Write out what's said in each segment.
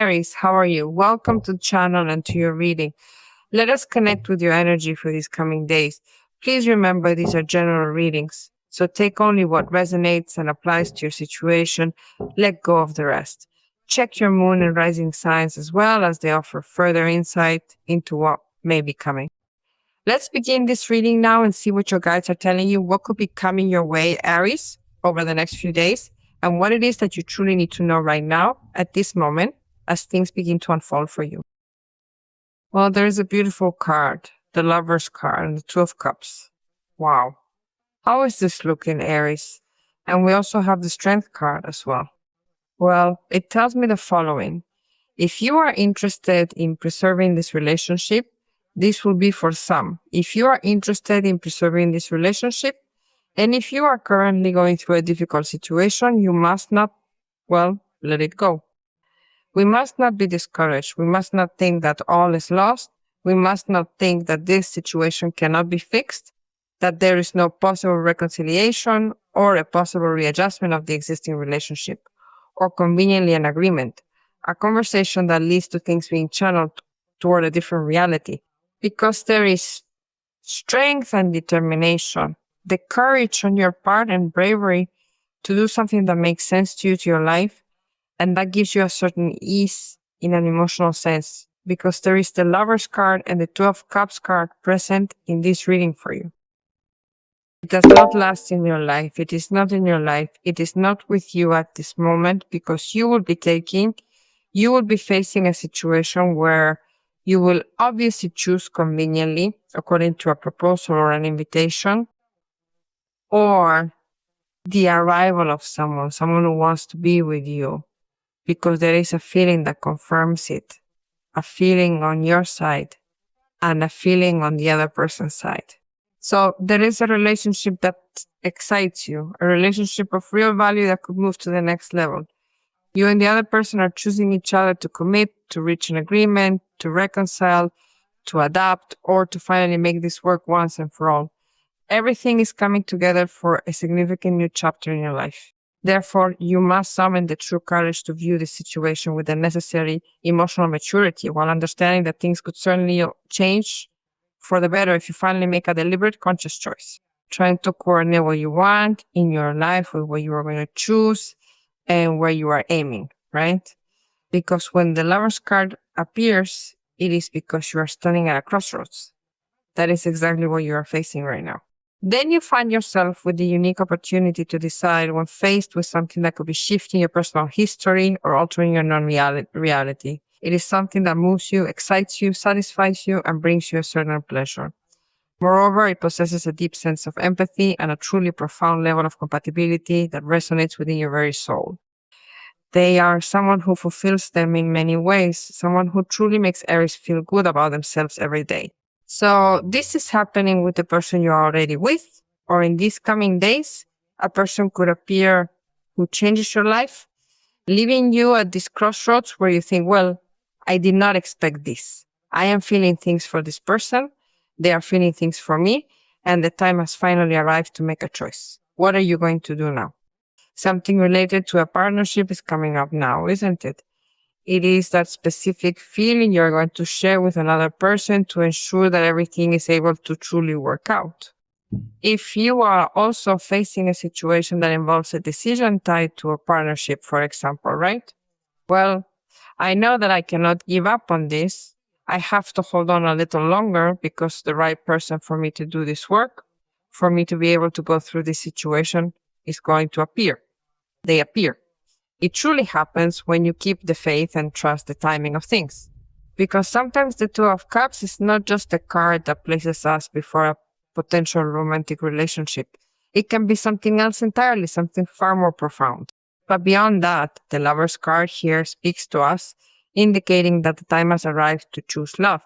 Aries, how are you? Welcome to the channel and to your reading. Let us connect with your energy for these coming days. Please remember these are general readings, so take only what resonates and applies to your situation. Let go of the rest. Check your moon and rising signs as well, as they offer further insight into what may be coming. Let's begin this reading now and see what your guides are telling you, what could be coming your way, Aries, over the next few days, and what it is that you truly need to know right now at this moment as things begin to unfold for you. Well, there is a beautiful card, the Lover's card and the Two of Cups. Wow. How is this looking, Aries? And we also have the Strength card as well. Well, it tells me the following. If you are interested in preserving this relationship, this will be for some. If you are interested in preserving this relationship, and if you are currently going through a difficult situation, you must not, well, let it go. We must not be discouraged. We must not think that all is lost. We must not think that this situation cannot be fixed, that there is no possible reconciliation or a possible readjustment of the existing relationship, or conveniently an agreement, a conversation that leads to things being channeled toward a different reality. Because there is strength and determination, the courage on your part and bravery to do something that makes sense to you, to your life, and that gives you a certain ease in an emotional sense, because there is the Lover's card and the Two of Cups card present in this reading for you. It does not last in your life. It is not in your life. It is not with you at this moment, because you will be facing a situation where you will obviously choose conveniently according to a proposal or an invitation, or the arrival of someone who wants to be with you, because there is a feeling that confirms it, a feeling on your side and a feeling on the other person's side. So there is a relationship that excites you, a relationship of real value that could move to the next level. You and the other person are choosing each other to commit, to reach an agreement, to reconcile, to adapt, or to finally make this work once and for all. Everything is coming together for a significant new chapter in your life. Therefore, you must summon the true courage to view the situation with the necessary emotional maturity, while understanding that things could certainly change for the better if you finally make a deliberate, conscious choice. Trying to coordinate what you want in your life with what you are going to choose and where you are aiming, right? Because when the Lover's card appears, it is because you are standing at a crossroads. That is exactly what you are facing right now. Then you find yourself with the unique opportunity to decide when faced with something that could be shifting your personal history or altering your non-reality. It is something that moves you, excites you, satisfies you, and brings you a certain pleasure. Moreover, it possesses a deep sense of empathy and a truly profound level of compatibility that resonates within your very soul. They are someone who fulfills them in many ways, someone who truly makes Aries feel good about themselves every day. So this is happening with the person you're already with, or in these coming days, a person could appear who changes your life, leaving you at this crossroads where you think, well, I did not expect this. I am feeling things for this person. They are feeling things for me. And the time has finally arrived to make a choice. What are you going to do now? Something related to a partnership is coming up now, isn't it? It is that specific feeling you're going to share with another person to ensure that everything is able to truly work out. If you are also facing a situation that involves a decision tied to a partnership, for example, right? Well, I know that I cannot give up on this. I have to hold on a little longer because the right person for me to do this work, for me to be able to go through this situation, is going to appear. They appear. It truly happens when you keep the faith and trust the timing of things. Because sometimes the Two of Cups is not just a card that places us before a potential romantic relationship. It can be something else entirely, something far more profound. But beyond that, the Lover's card here speaks to us, indicating that the time has arrived to choose love.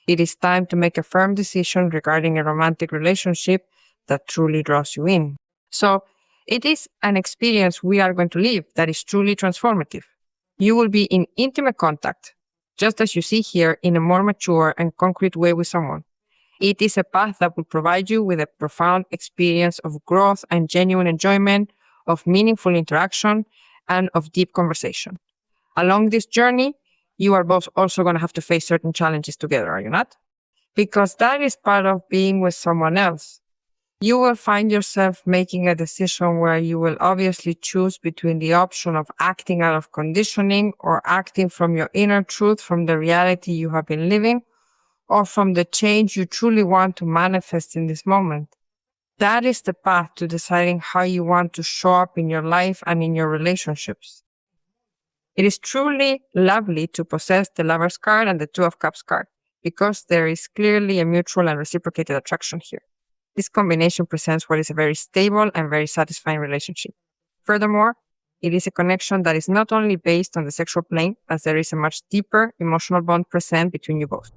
It is time to make a firm decision regarding a romantic relationship that truly draws you in. So, it is an experience we are going to live that is truly transformative. You will be in intimate contact, just as you see here, in a more mature and concrete way with someone. It is a path that will provide you with a profound experience of growth and genuine enjoyment, of meaningful interaction, and of deep conversation. Along this journey, you are both also going to have to face certain challenges together, are you not? Because that is part of being with someone else. You will find yourself making a decision where you will obviously choose between the option of acting out of conditioning or acting from your inner truth, from the reality you have been living, or from the change you truly want to manifest in this moment. That is the path to deciding how you want to show up in your life and in your relationships. It is truly lovely to possess the Lover's card and the Two of Cups card because there is clearly a mutual and reciprocated attraction here. This combination presents what is a very stable and very satisfying relationship. Furthermore, it is a connection that is not only based on the sexual plane, as there is a much deeper emotional bond present between you both.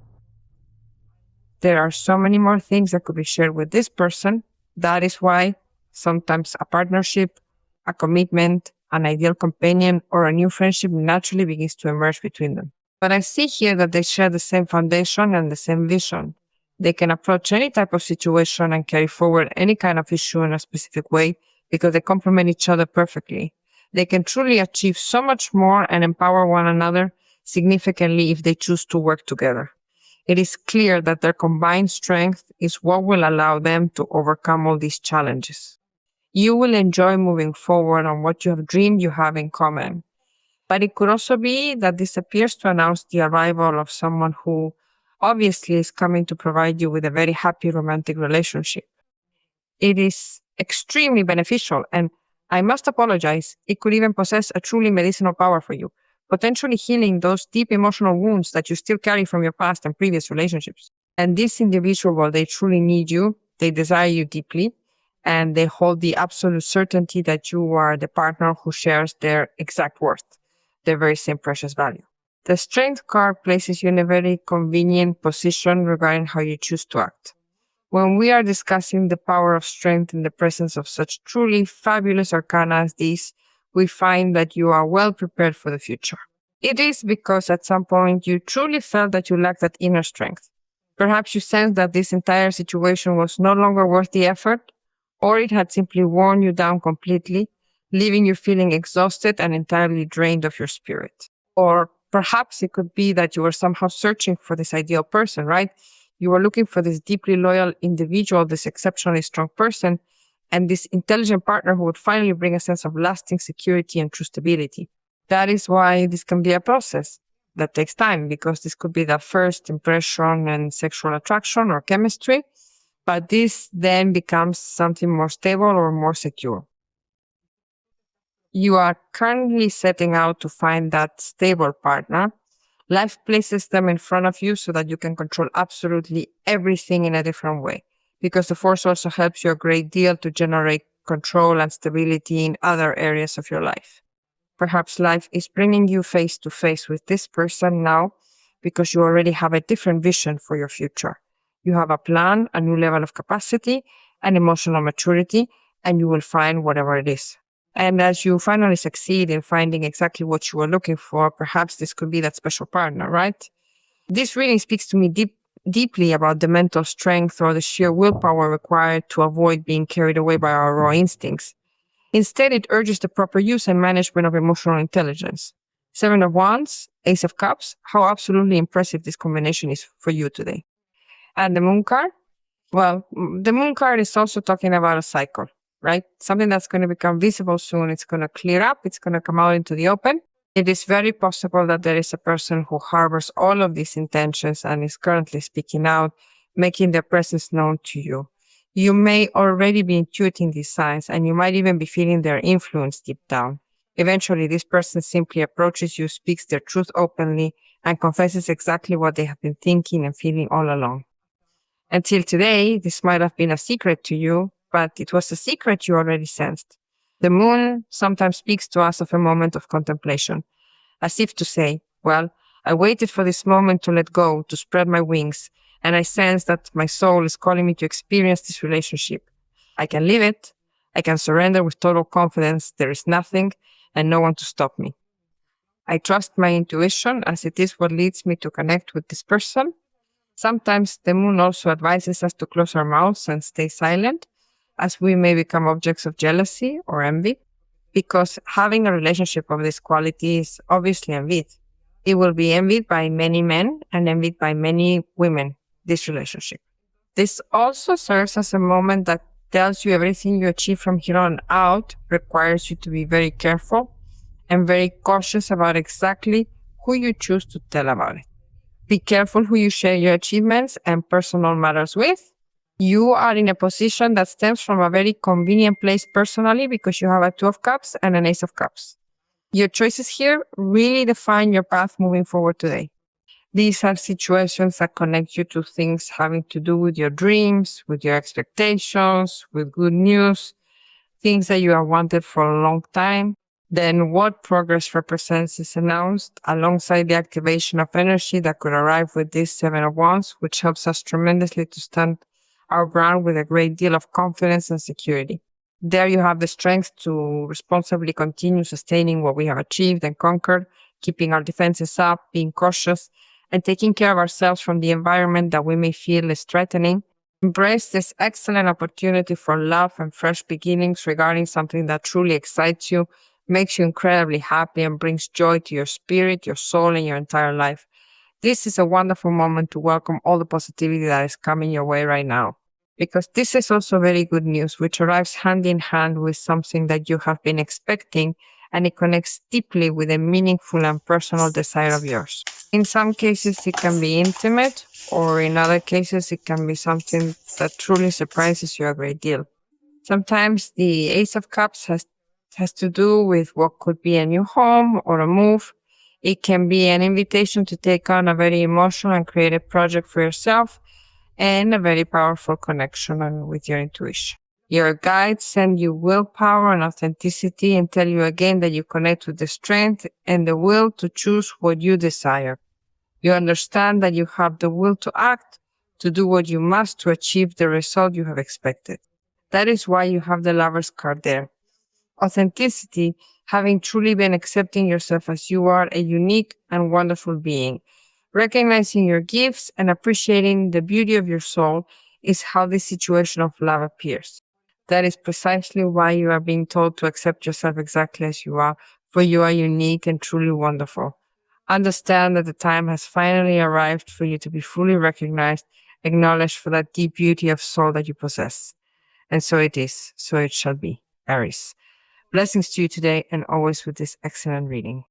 There are so many more things that could be shared with this person. That is why sometimes a partnership, a commitment, an ideal companion, or a new friendship naturally begins to emerge between them. But I see here that they share the same foundation and the same vision. They can approach any type of situation and carry forward any kind of issue in a specific way because they complement each other perfectly. They can truly achieve so much more and empower one another significantly if they choose to work together. It is clear that their combined strength is what will allow them to overcome all these challenges. You will enjoy moving forward on what you have dreamed you have in common. But it could also be that this appears to announce the arrival of someone who obviously is coming to provide you with a very happy romantic relationship. It is extremely beneficial, and I must apologize, it could even possess a truly medicinal power for you, potentially healing those deep emotional wounds that you still carry from your past and previous relationships. And this individual, they truly need you, they desire you deeply, and they hold the absolute certainty that you are the partner who shares their exact worth, their very same precious value. The Strength card places you in a very convenient position regarding how you choose to act. When we are discussing the power of strength in the presence of such truly fabulous arcana as these, we find that you are well prepared for the future. It is because at some point you truly felt that you lacked that inner strength. Perhaps you sensed that this entire situation was no longer worth the effort, or it had simply worn you down completely, leaving you feeling exhausted and entirely drained of your spirit. Or perhaps it could be that you were somehow searching for this ideal person, right? You were looking for this deeply loyal individual, this exceptionally strong person, and this intelligent partner who would finally bring a sense of lasting security and true stability. That is why this can be a process that takes time, because this could be the first impression and sexual attraction or chemistry, but this then becomes something more stable or more secure. You are currently setting out to find that stable partner. Life places them in front of you so that you can control absolutely everything in a different way, because the force also helps you a great deal to generate control and stability in other areas of your life. Perhaps life is bringing you face to face with this person now because you already have a different vision for your future. You have a plan, a new level of capacity, and emotional maturity, and you will find whatever it is. And as you finally succeed in finding exactly what you were looking for, perhaps this could be that special partner, right? This reading speaks to me deeply about the mental strength or the sheer willpower required to avoid being carried away by our raw instincts. Instead, it urges the proper use and management of emotional intelligence. Seven of Wands, Ace of Cups, how absolutely impressive this combination is for you today. And the Moon card? Well, the Moon card is also talking about a cycle, right? Something that's going to become visible soon. It's going to clear up. It's going to come out into the open. It is very possible that there is a person who harbors all of these intentions and is currently speaking out, making their presence known to you. You may already be intuiting these signs, and you might even be feeling their influence deep down. Eventually, this person simply approaches you, speaks their truth openly, and confesses exactly what they have been thinking and feeling all along. Until today, this might have been a secret to you, but it was a secret you already sensed. The moon sometimes speaks to us of a moment of contemplation, as if to say, well, I waited for this moment to let go, to spread my wings, and I sense that my soul is calling me to experience this relationship. I can live it. I can surrender with total confidence. There is nothing and no one to stop me. I trust my intuition as it is what leads me to connect with this person. Sometimes the moon also advises us to close our mouths and stay silent, as we may become objects of jealousy or envy, because having a relationship of this quality is obviously envied. It will be envied by many men and envied by many women, this relationship. This also serves as a moment that tells you everything you achieve from here on out requires you to be very careful and very cautious about exactly who you choose to tell about it. Be careful who you share your achievements and personal matters with. You are in a position that stems from a very convenient place personally because you have a Two of Cups and an Ace of Cups. Your choices here really define your path moving forward today. These are situations that connect you to things having to do with your dreams, with your expectations, with good news, things that you have wanted for a long time. Then what progress represents is announced alongside the activation of energy that could arrive with this Seven of Wands, which helps us tremendously to stand our ground with a great deal of confidence and security. There you have the strength to responsibly continue sustaining what we have achieved and conquered, keeping our defenses up, being cautious, and taking care of ourselves from the environment that we may feel is threatening. Embrace this excellent opportunity for love and fresh beginnings regarding something that truly excites you, makes you incredibly happy, and brings joy to your spirit, your soul, and your entire life. This is a wonderful moment to welcome all the positivity that is coming your way right now. Because this is also very good news, which arrives hand in hand with something that you have been expecting, and it connects deeply with a meaningful and personal desire of yours. In some cases, it can be intimate, or in other cases, it can be something that truly surprises you a great deal. Sometimes the Ace of Cups has to do with what could be a new home or a move. It can be an invitation to take on a very emotional and creative project for yourself and a very powerful connection with your intuition. Your guides send you willpower and authenticity and tell you again that you connect with the strength and the will to choose what you desire. You understand that you have the will to act, to do what you must to achieve the result you have expected. That is why you have the Lover's card there. Authenticity, having truly been accepting yourself as you are, a unique and wonderful being. Recognizing your gifts and appreciating the beauty of your soul is how this situation of love appears. That is precisely why you are being told to accept yourself exactly as you are, for you are unique and truly wonderful. Understand that the time has finally arrived for you to be fully recognized, acknowledged for that deep beauty of soul that you possess. And so it is, so it shall be. Aries. Blessings to you today and always with this excellent reading.